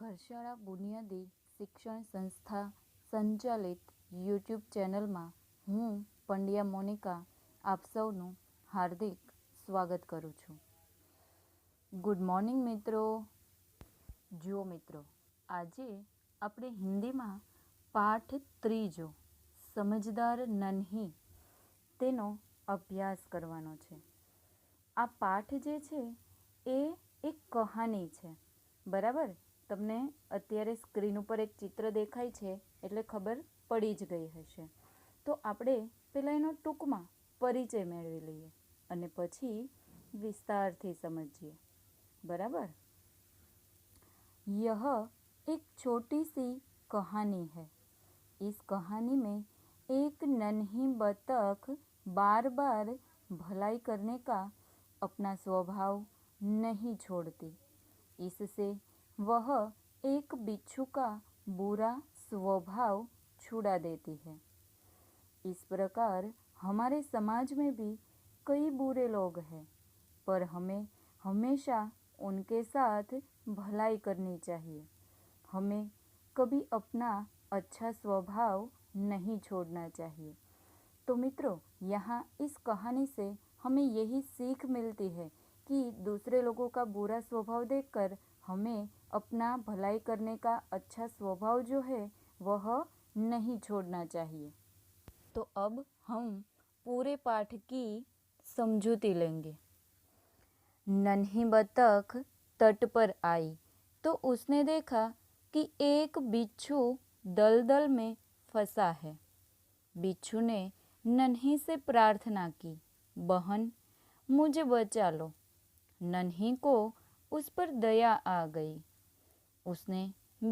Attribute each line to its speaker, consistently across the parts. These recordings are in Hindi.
Speaker 1: ઘરશાળા બુનિયાદી શિક્ષણ સંસ્થા સંચાલિત યુટ્યુબ ચેનલમાં હું પંડ્યા મોનિકા આપ સૌનું હાર્દિક સ્વાગત કરું છું. ગુડ મોર્નિંગ મિત્રો. જુઓ મિત્રો, આજે આપણે હિન્દીમાં પાઠ ત્રીજો સમજદાર નન્હી તેનો અભ્યાસ કરવાનો છે. આ પાઠ જે છે એ એક કહાની છે, બરાબર. તમને અત્યારે સ્ક્રીન ઉપર એક ચિત્ર દેખાય છે એટલે ખબર પડી જ ગઈ હશે. તો આપણે પહેલાં એનો ટૂંકમાં પરિચય મેળવી લઈએ અને પછી વિસ્તારથી સમજીએ, બરાબર. यह एक छोटी सी कहानी है. इस कहानी में एक नन्ही बतख बार बार भलाई करने का अपना स्वभाव नहीं छोड़ती. इससे वह एक बिच्छू का बुरा स्वभाव छुड़ा देती है. इस प्रकार हमारे समाज में भी कई बुरे लोग हैं, पर हमें हमेशा उनके साथ भलाई करनी चाहिए. हमें कभी अपना अच्छा स्वभाव नहीं छोड़ना चाहिए. तो मित्रों, यहाँ इस कहानी से हमें यही सीख मिलती है कि दूसरे लोगों का बुरा स्वभाव देखकर हमें अपना भलाई करने का अच्छा स्वभाव जो है वह नहीं छोड़ना चाहिए. तो अब हम पूरे पाठ की समझूती लेंगे. नन्ही बतख तट पर आई तो उसने देखा कि एक बिच्छू दलदल में फंसा है. बिच्छू ने नन्ही से प्रार्थना की, बहन मुझे बचा लो. नन्ही को उस पर दया आ गई. उसने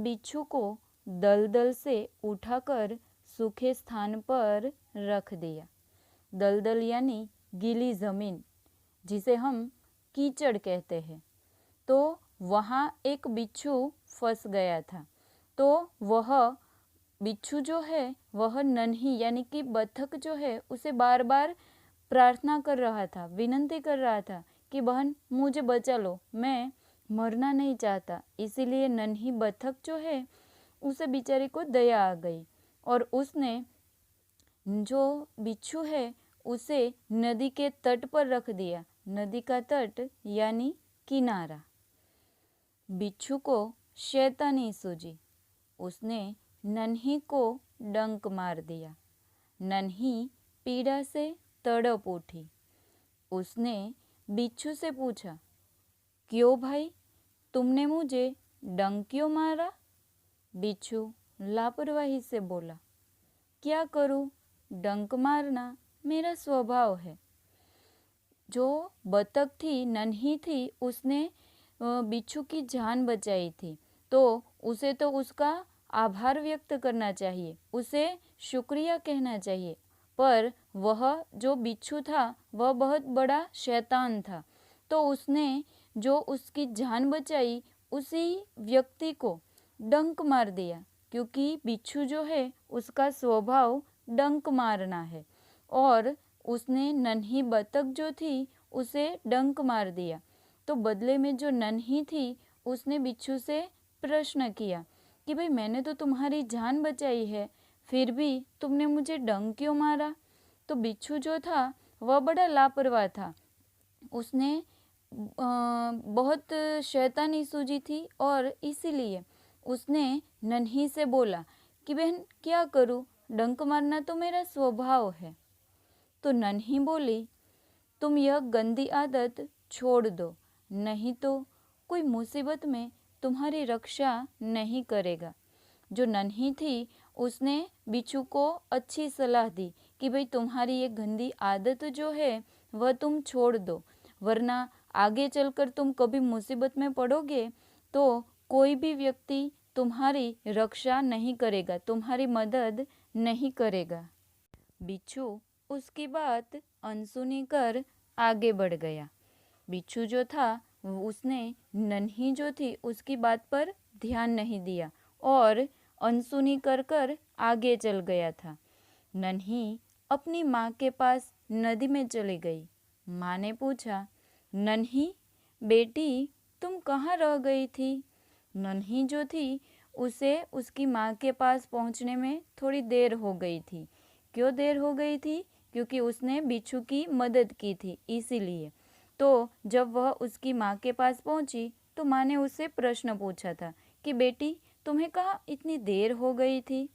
Speaker 1: बिच्छू को दलदल से उठाकर सूखे स्थान पर रख दिया. दलदल यानी गीली ज़मीन, जिसे हम कीचड़ कहते हैं. तो वहाँ एक बिच्छू फंस गया था. तो वह बिच्छू जो है वह नन्ही यानी कि बतख जो है उसे बार बार प्रार्थना कर रहा था, विनती कर रहा था कि बहन मुझे बचा लो, मैं मरना नहीं चाहता. इसीलिए नन्ही बतख जो है उसे बेचारी को दया आ गई और उसने जो बिच्छू है उसे नदी के तट पर रख दिया. नदी का तट यानी किनारा. बिच्छू को शैतानी सूझी. उसने नन्ही को डंक मार दिया. नन्ही पीड़ा से तड़प उठी. उसने बिच्छू से पूछा, क्यों भाई, तुमने मुझे डंक क्यों मारा? बिच्छू लापरवाही से बोला, क्या करूं, डंक मारना मेरा स्वभाव है. जो बतख थी, नन्ही थी, उसने बिच्छू की जान बचाई थी, तो उसे तो उसका आभार व्यक्त करना चाहिए, उसे शुक्रिया कहना चाहिए. पर वह जो बिच्छू था वह बहुत बड़ा शैतान था. तो उसने जो उसकी जान बचाई उसी व्यक्ति को डंक मार दिया, क्योंकि बिच्छू जो है उसका स्वभाव डंक मारना है. और उसने नन्ही बतख जो थी उसे डंक मार दिया. तो बदले में जो नन्ही थी उसने बिच्छू से प्रश्न किया कि भाई मैंने तो तुम्हारी जान बचाई है, फिर भी तुमने मुझे डंक क्यों मारा? तो बिच्छू जो था वह बड़ा लापरवाह था. उसने बहुत शैतानी सूझी थी और इसीलिए उसने नन्ही से बोला कि बहन क्या करूं, डंक मारना तो मेरा स्वभाव है. तो नन्ही बोली, तुम यह गंदी आदत छोड़ दो, नहीं तो कोई मुसीबत में तुम्हारी रक्षा नहीं करेगा. जो नन्ही थी उसने बिच्छू को अच्छी सलाह दी कि भाई तुम्हारी ये गंदी आदत जो है वह तुम छोड़ दो, वरना आगे चलकर तुम कभी मुसीबत में पड़ोगे तो कोई भी व्यक्ति तुम्हारी रक्षा नहीं करेगा, तुम्हारी मदद नहीं करेगा. बिच्छू उसकी बात अनसुनी कर आगे बढ़ गया. बिच्छू जो था उसने नन्ही जो थी उसकी बात पर ध्यान नहीं दिया और अनसुनी कर कर आगे चल गया था. नन्ही अपनी माँ के पास नदी में चली गई. माँ ने पूछा, नन्ही बेटी तुम कहाँ रह गई थी? नन्ही जो थी उसे उसकी माँ के पास पहुँचने में थोड़ी देर हो गई थी। क्यों देर हो गई थी? क्योंकि उसने बिच्छू की मदद की थी, इसीलिए। तो जब वह उसकी माँ के पास पहुँची तो माँ ने उससे प्रश्न पूछा था कि बेटी, तुम्हें कहाँ इतनी देर हो गई थी?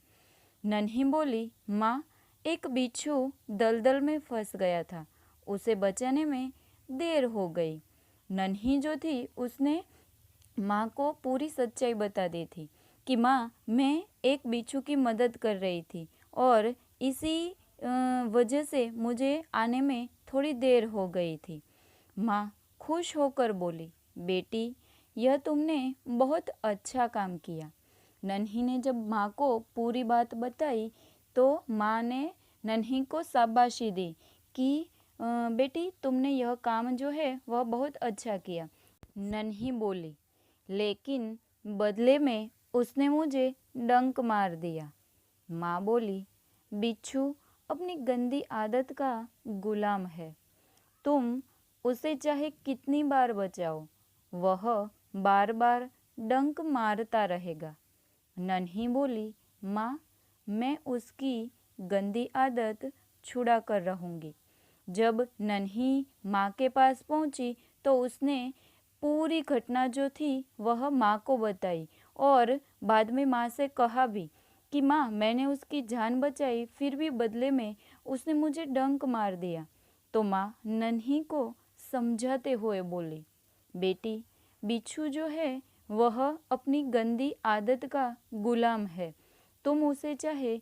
Speaker 1: नन्ही बोली, माँ, एक बिच्छू दलदल में फंस गया था, उसे बचाने में देर हो गई। नन्ही जो थी उसने माँ को पूरी सच्चाई बता दी थी कि माँ, मैं एक बिच्छू की मदद कर रही थी और इसी वजह से मुझे आने में थोड़ी देर हो गई थी। माँ खुश होकर बोली, बेटी, यह तुमने बहुत अच्छा काम किया। नन्ही ने जब माँ को पूरी बात बताई तो माँ ने नन्ही को शाबाशी दी कि बेटी, तुमने यह काम जो है वह बहुत अच्छा किया। नन्ही बोली, लेकिन बदले में उसने मुझे डंक मार दिया। माँ बोली, बिच्छू अपनी गंदी आदत का गुलाम है। तुम उसे चाहे कितनी बार बचाओ, वह बार बार डंक मारता रहेगा। नन्ही बोली, माँ, मैं उसकी गंदी आदत छुड़ा कर रहूँगी। जब नन्ही माँ के पास पहुँची तो उसने पूरी घटना जो थी वह माँ को बताई और बाद में माँ से कहा भी कि माँ, मैंने उसकी जान बचाई, फिर भी बदले में उसने मुझे डंक मार दिया। तो माँ नन्ही को समझाते हुए बोली, बेटी, बिच्छू जो है वह अपनी गंदी आदत का गुलाम है। तुम उसे चाहे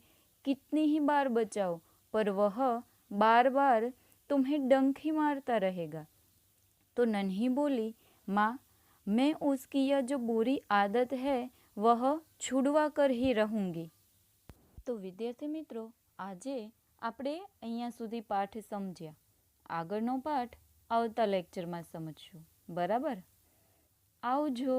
Speaker 1: कितनी ही बार बचाओ, पर वह बार बार तुम्हें डंक ही मारता रहेगा। तो नन्ही बोली, माँ, मैं उसकी यह जो बुरी आदत है वह छुड़वा कर ही रहूँगी। તો વિદ્યાર્થી મિત્રો, આજે આપણે અહીંયા સુધી પાઠ સમજ્યા. આગળનો પાઠ આવતા લેક્ચરમાં સમજશું. બરાબર? આવજો.